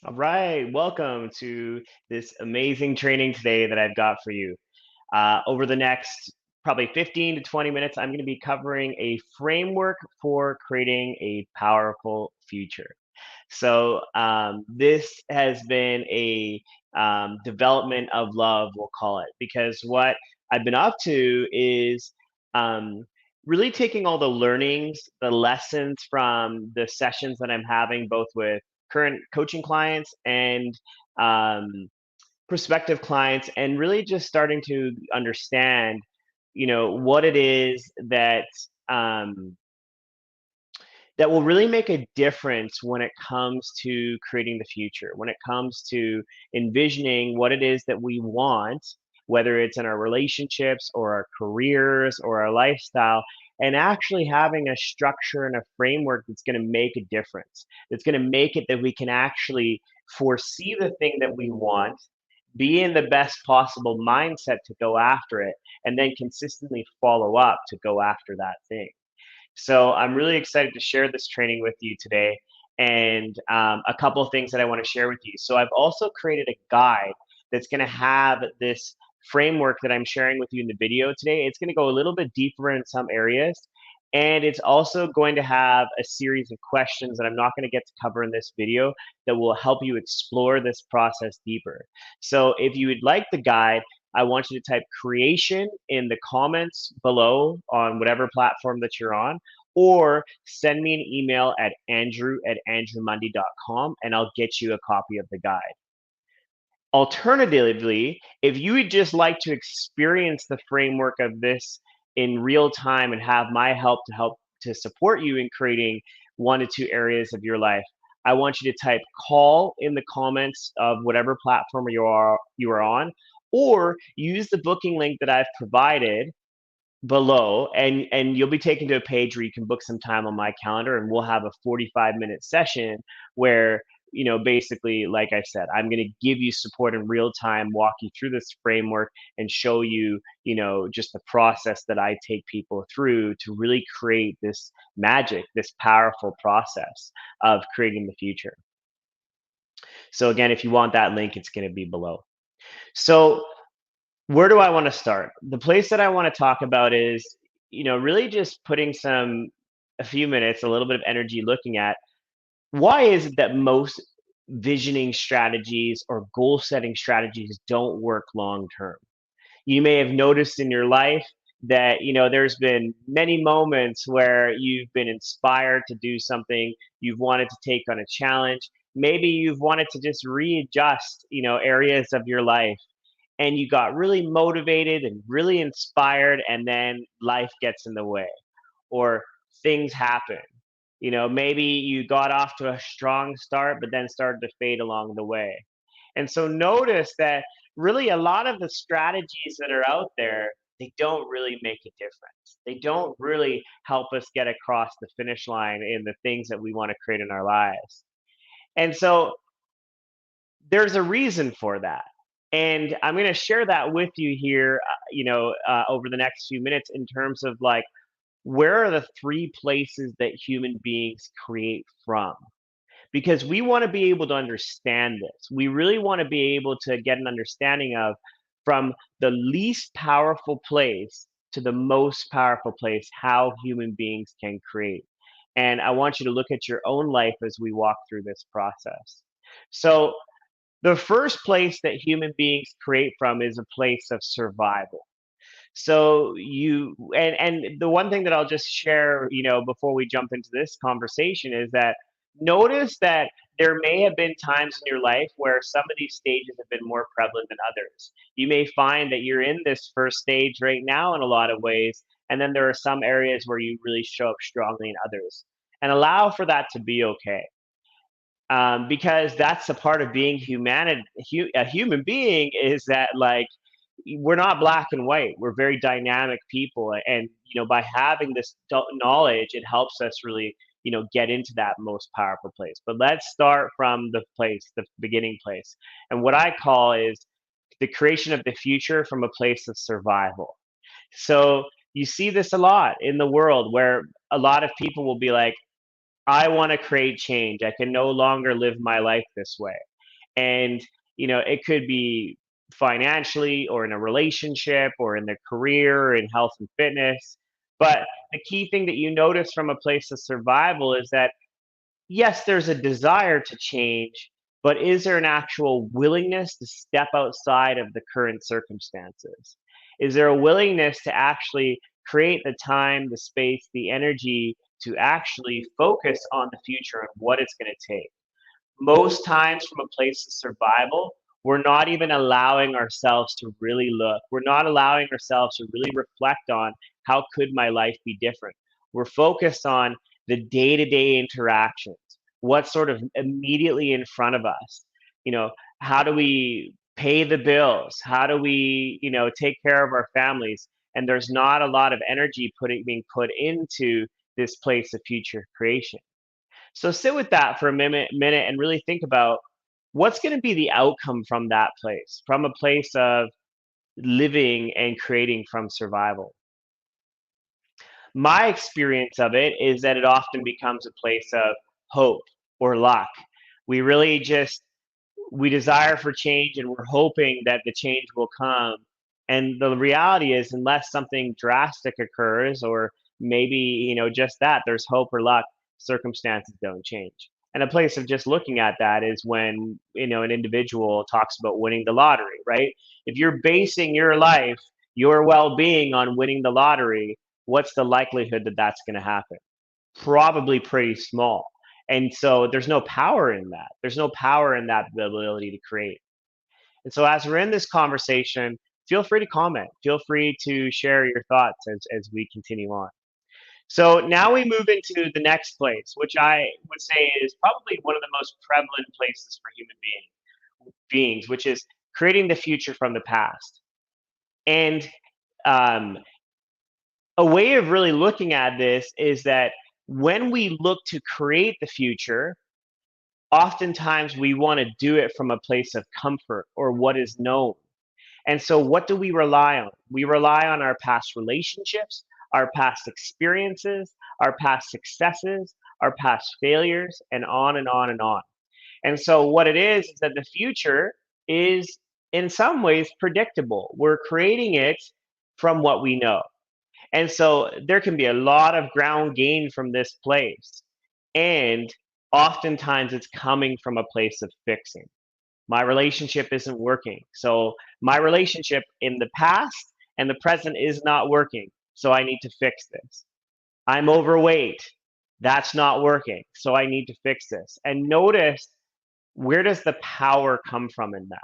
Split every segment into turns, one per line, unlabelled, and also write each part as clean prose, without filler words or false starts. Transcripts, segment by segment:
All right, welcome to this amazing training today that I've got for you. Over the next probably 15 to 20 minutes, I'm going to be covering a framework for creating a powerful future. This has been a development of love, we'll call it, because what I've been up to is um, really taking all the learnings, the lessons from the sessions that I'm having, both with current coaching clients and um, prospective clients, and really just starting to understand, what it is um, that will really make a difference when it comes to creating the future, when it comes to envisioning what it is that we want, whether it's in our relationships or our careers or our lifestyle, and actually having a structure and a framework that's going to make a difference. That's going to make it that we can actually foresee the thing that we want, be in the best possible mindset to go after it, and then consistently follow up to go after that thing. So I'm really excited to share this training with you today, and a couple of things that I want to share with you. So I've also created a guide that's going to have this framework that I'm sharing with you in the video today. It's going to go a little bit deeper in some areas, and it's also going to have a series of questions that I'm not going to get to cover in this video that will help you explore this process deeper. So if you would like the guide, I want you to type creation in the comments below on whatever platform that you're on, or send me an email at andrew@andrewmundy.com and I'll get you a copy of the guide. Alternatively, if you would just like to experience the framework of this in real time and have my help to support you in creating 1 to 2 areas of your life, I want you to type call in the comments of whatever platform you are on, or use the booking link that I've provided below, and you'll be taken to a page where you can book some time on my calendar, and we'll have a 45-minute session where, basically, like I said, I'm going to give you support in real time, walk you through this framework, and show you, just the process that I take people through to really create this magic, this powerful process of creating the future. So again, if you want that link, it's going to be below. So where do I want to start? The place that I want to talk about is, really just putting a few minutes, a little bit of energy looking at why is it that most visioning strategies or goal setting strategies don't work long term. You may have noticed in your life that, there's been many moments where you've been inspired to do something, you've wanted to take on a challenge, maybe you've wanted to just readjust, areas of your life, and you got really motivated and really inspired, and then life gets in the way, or things happen. Maybe you got off to a strong start but then started to fade along the way. And so notice that really a lot of the strategies that are out there, they don't really make a difference. They don't really help us get across the finish line in the things that we want to create in our lives. And so there's a reason for that. And I'm going to share that with you here, over the next few minutes, in terms of like, where are the 3 places that human beings create from? Because we want to be able to understand this. We really want to be able to get an understanding of, from the least powerful place to the most powerful place, how human beings can create. And I want you to look at your own life as we walk through this process. So, the first place that human beings create from is a place of survival. So and the one thing that I'll just share, before we jump into this conversation, is that notice that there may have been times in your life where some of these stages have been more prevalent than others. You may find that you're in this first stage right now in a lot of ways, and then there are some areas where you really show up strongly in others. And allow for that to be okay, because that's a part of being a human being, is that, like, we're not black and white. We're very dynamic people, and by having this knowledge, it helps us really, get into that most powerful place. But let's start from the beginning place, and what I call is the creation of the future from a place of survival. So you see this a lot in the world, where a lot of people will be like, I want to create change. I can no longer live my life this way. And, it could be financially or in a relationship or in their career or in health and fitness. But the key thing that you notice from a place of survival is that, yes, there's a desire to change, but is there an actual willingness to step outside of the current circumstances? Is there a willingness to actually create the time, the space, the energy to actually focus on the future and what it's going to take? Most times, from a place of survival, we're not even allowing ourselves to really look. We're not allowing ourselves to really reflect on how could my life be different. We're focused on the day-to-day interactions. What's sort of immediately in front of us? You know, how do we pay the bills? How do we, take care of our families? And there's not a lot of energy being put into this place of future creation. So sit with that for a minute and really think about what's going to be the outcome from that place, from a place of living and creating from survival. My experience of it is that it often becomes a place of hope or luck. We really just we desire for change and we're hoping that the change will come. And the reality is, unless something drastic occurs, or maybe, just that, there's hope or luck, circumstances don't change. And a place of just looking at that is when, an individual talks about winning the lottery, right? If you're basing your life, your well being on winning the lottery, what's the likelihood that that's going to happen? Probably pretty small. And so there's no power in that. There's no power in that ability to create. And so as we're in this conversation, feel free to comment. Feel free to share your thoughts as we continue on. So now we move into the next place, which I would say is probably one of the most prevalent places for human beings, which is creating the future from the past. And um, a way of really looking at this is that when we look to create the future, oftentimes we want to do it from a place of comfort or what is known. And so, what do we rely on? We rely on our past relationships, our past experiences, our past successes, our past failures, and on and on and on. And so, what it is that the future is in some ways predictable. We're creating it from what we know. And so there can be a lot of ground gained from this place. And oftentimes it's coming from a place of fixing. My relationship isn't working. So my relationship in the past and the present is not working. So I need to fix this. I'm overweight. That's not working. So I need to fix this. And notice, where does the power come from in that?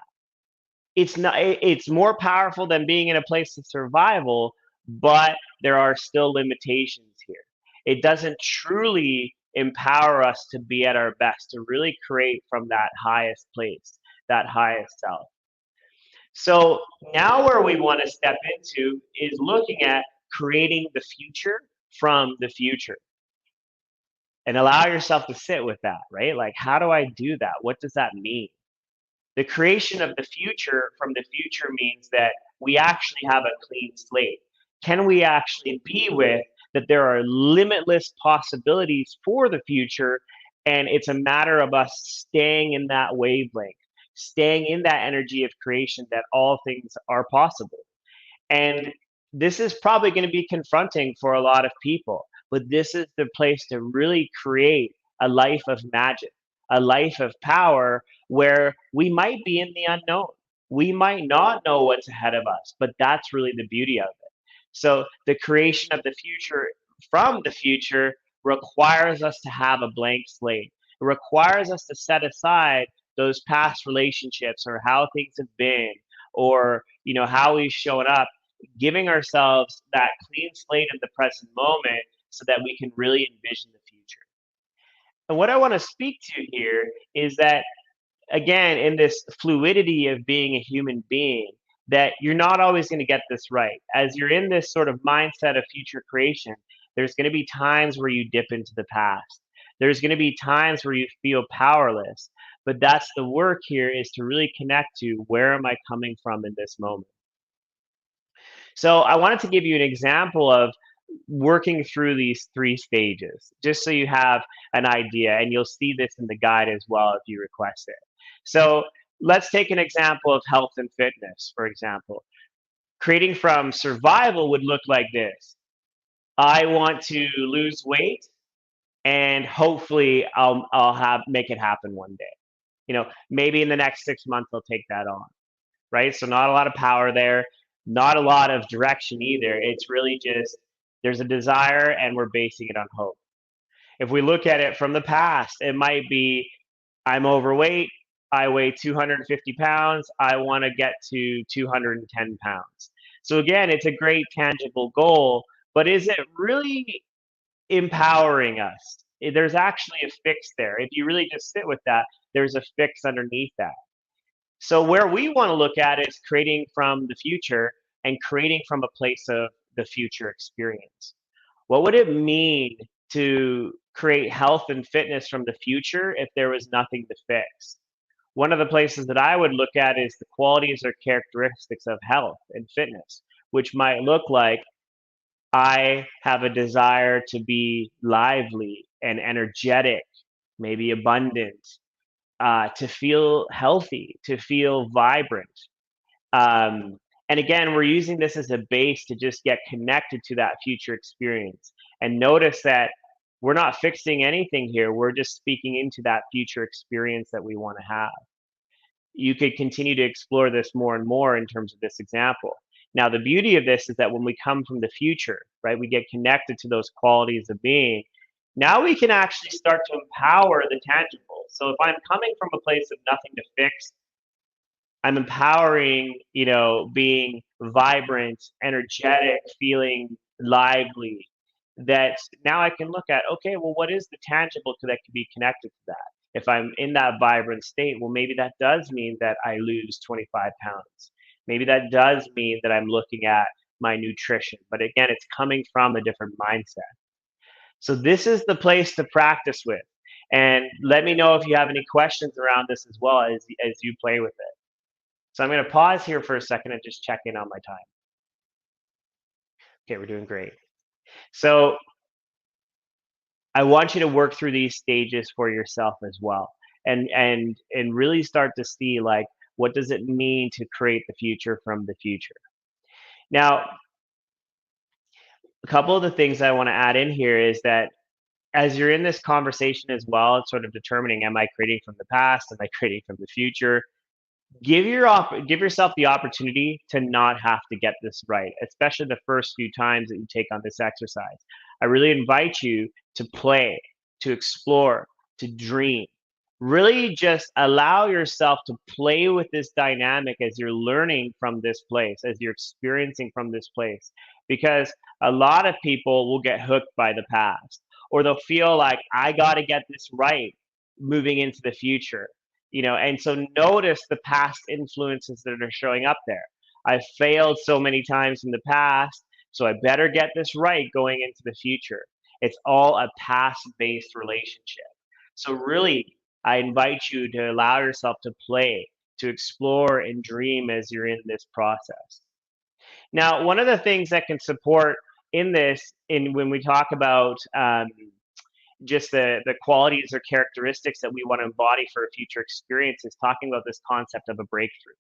It's more powerful than being in a place of survival, but there are still limitations here. It doesn't truly empower us to be at our best, to really create from that highest place, that highest self. So now where we want to step into is looking at creating the future from the future, and allow yourself to sit with that, right? Like, how do I do that? What does that mean? The creation of the future from the future means that we actually have a clean slate. Can we actually be with that there are limitless possibilities for the future? And it's a matter of us staying in that wavelength, staying in that energy of creation, that all things are possible. And this is probably going to be confronting for a lot of people, but this is the place to really create a life of magic, a life of power where we might be in the unknown. We might not know what's ahead of us, but that's really the beauty of it. So the creation of the future from the future requires us to have a blank slate. It requires us to set aside those past relationships or how things have been, or how we've shown up, giving ourselves that clean slate in the present moment so that we can really envision the future. And what I want to speak to here is that, again, in this fluidity of being a human being, that you're not always going to get this right. As you're in this sort of mindset of future creation, there's going to be times where you dip into the past. There's going to be times where you feel powerless. But that's the work here, is to really connect to, where am I coming from in this moment? So I wanted to give you an example of working through these three stages, just so you have an idea, and you'll see this in the guide as well if you request it. So let's take an example of health and fitness, for example. Creating from survival would look like this. I want to lose weight and hopefully I'll have make it happen one day. Maybe in the next 6 months I'll take that on, right? So not a lot of power there, not a lot of direction either. It's really just there's a desire and we're basing it on hope. If we look at it from the past, it might be I'm overweight, I weigh 250 pounds, I want to get to 210 pounds. So again, it's a great tangible goal, but is it really empowering us? There's actually a fix there. If you really just sit with that, there's a fix underneath that. So where we want to look at is creating from the future and creating from a place of the future experience. What would it mean to create health and fitness from the future if there was nothing to fix? One of the places that I would look at is the qualities or characteristics of health and fitness, which might look like I have a desire to be lively and energetic, maybe abundant, to feel healthy, to feel vibrant. Um, and again, we're using this as a base to just get connected to that future experience. And notice that we're not fixing anything here. We're just speaking into that future experience that we want to have. You could continue to explore this more and more in terms of this example. Now, the beauty of this is that when we come from the future, right, we get connected to those qualities of being. Now we can actually start to empower the tangible. So if I'm coming from a place of nothing to fix, I'm empowering, being vibrant, energetic, feeling lively. That now I can look at, okay, well, what is the tangible that can be connected to that? If I'm in that vibrant state, well, maybe that does mean that I lose 25 pounds. Maybe that does mean that I'm looking at my nutrition. But again, it's coming from a different mindset. So this is the place to practice with. And let me know if you have any questions around this as well as you play with it. So I'm going to pause here for a second and just check in on my time. Okay, we're doing great. So I want you to work through these stages for yourself as well, and really start to see like what does it mean to create the future from the future. Now, a couple of the things I want to add in here is that as you're in this conversation as well, it's sort of determining, am I creating from the past? Am I creating from the future? Give yourself the opportunity to not have to get this right, especially the first few times that you take on this exercise. I really invite you to play, to explore, to dream. Really just allow yourself to play with this dynamic as you're learning from this place, as you're experiencing from this place. Because a lot of people will get hooked by the past, or they'll feel like, I got to get this right moving into the future. And so notice the past influences that are showing up there. I've failed so many times in the past, so I better get this right going into the future. It's all a past based relationship. So really, I invite you to allow yourself to play, to explore and dream as you're in this process. Now, one of the things that can support in this, in when we talk about just the qualities or characteristics that we want to embody for a future experience, is talking about this concept of a breakthrough.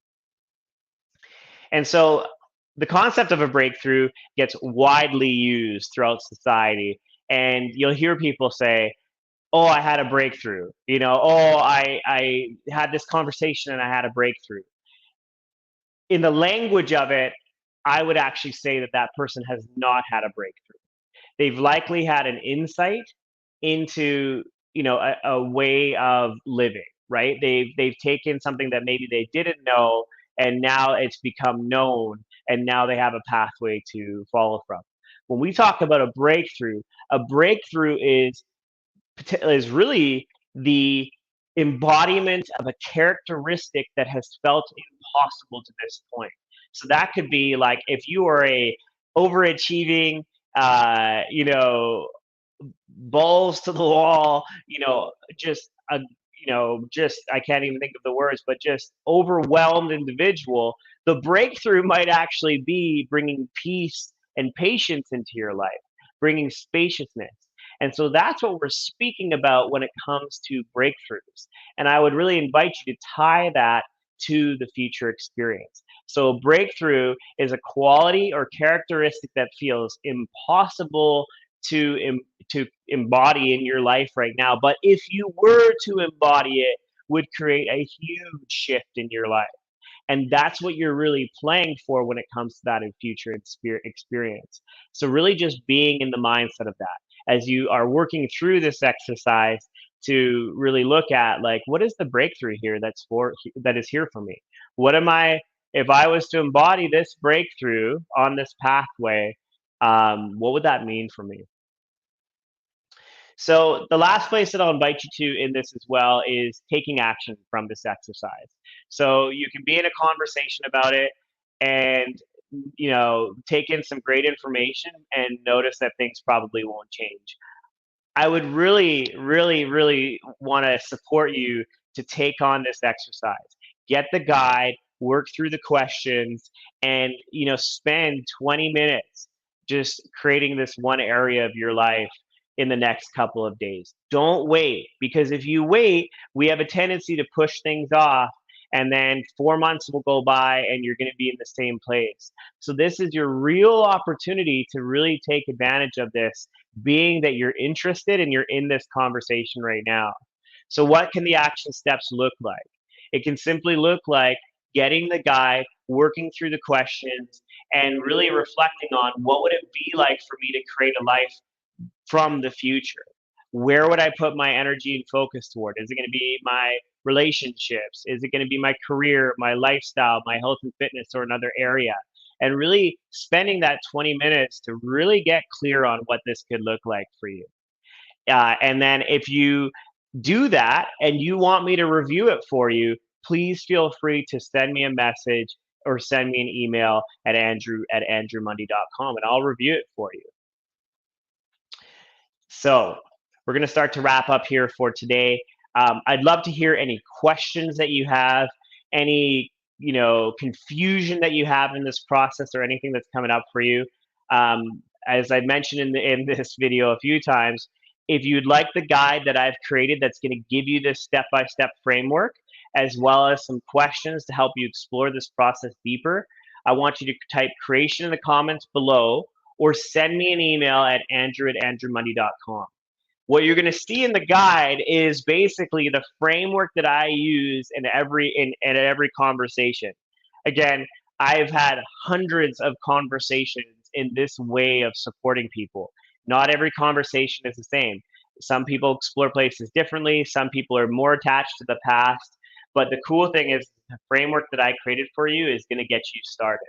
And so the concept of a breakthrough gets widely used throughout society. And you'll hear people say, oh, I had a breakthrough. Oh, I had this conversation and I had a breakthrough. In the language of it, I would actually say that that person has not had a breakthrough. They've likely had an insight into, a way of living, right? They've taken something that maybe they didn't know, and now it's become known, and now they have a pathway to follow from. When we talk about a breakthrough is really the embodiment of a characteristic that has felt impossible to this point. So that could be like if you are a overachieving, balls to the wall, just a, just I can't even think of the words, but just overwhelmed individual. The breakthrough might actually be bringing peace and patience into your life, bringing spaciousness. And so that's what we're speaking about when it comes to breakthroughs. And I would really invite you to tie that to the future experience. So a breakthrough is a quality or characteristic that feels impossible to to embody in your life right now, but if you were to embody it, would create a huge shift in your life. And that's what you're really playing for when it comes to that in future experience. So really just being in the mindset of that as you are working through this exercise, to really look at, like, what is the breakthrough here that is here for me? What am I, if I was to embody this breakthrough on this pathway, what would that mean for me? So the last place that I'll invite you to in this as well is taking action from this exercise. So you can be in a conversation about it and, take in some great information and notice that things probably won't change. I would really, really, really want to support you to take on this exercise. Get the guide, work through the questions, and spend 20 minutes just creating this one area of your life in the next couple of days. Don't wait, because if you wait, we have a tendency to push things off, and then 4 months will go by and you're going to be in the same place. So this is your real opportunity to really take advantage of this, being that you're interested and you're in this conversation right now. So, what can the action steps look like? It can simply look like getting the guide, working through the questions, and really reflecting on what would it be like for me to create a life from the future. Where would I put my energy and focus toward? Is it going to be my relationships? Is it going to be my career, my lifestyle, my health and fitness, or another area? And really spending that 20 minutes to really get clear on what this could look like for you. And then if you do that and you want me to review it for you, please feel free to send me a message or send me an email at andrew@andrewmundy.com, and I'll review it for you. So we're going to start to wrap up here for today. I'd love to hear any questions that you have, any confusion that you have in this process, or anything that's coming up for you. As I mentioned in this video a few times, if you'd like the guide that I've created that's going to give you this step-by-step framework, as well as some questions to help you explore this process deeper, I want you to type creation in the comments below, or send me an email at andrew@andrewmundy.com. What you're going to see in the guide is basically the framework that I use in every conversation. Again, I've had hundreds of conversations in this way of supporting people. Not every conversation is the same. Some people explore places differently. Some people are more attached to the past. But the cool thing is, the framework that I created for you is going to get you started.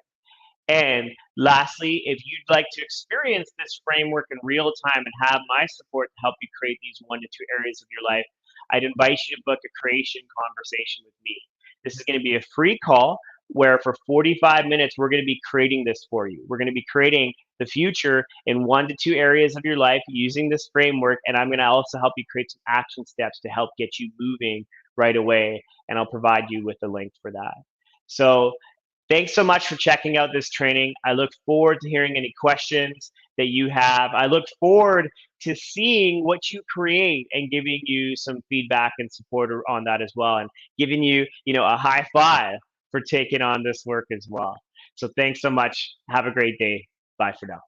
And lastly, if you'd like to experience this framework in real time and have my support to help you create these 1 to 2 areas of your life, I'd invite you to book a creation conversation with me. This is going to be a free call where for 45 minutes, we're going to be creating this for you. We're going to be creating the future in 1 to 2 areas of your life using this framework. And I'm going to also help you create some action steps to help get you moving right away. And I'll provide you with the link for that. So thanks so much for checking out this training. I look forward to hearing any questions that you have. I look forward to seeing what you create and giving you some feedback and support on that as well, and giving you, a high five for taking on this work as well. So thanks so much. Have a great day. Bye for now.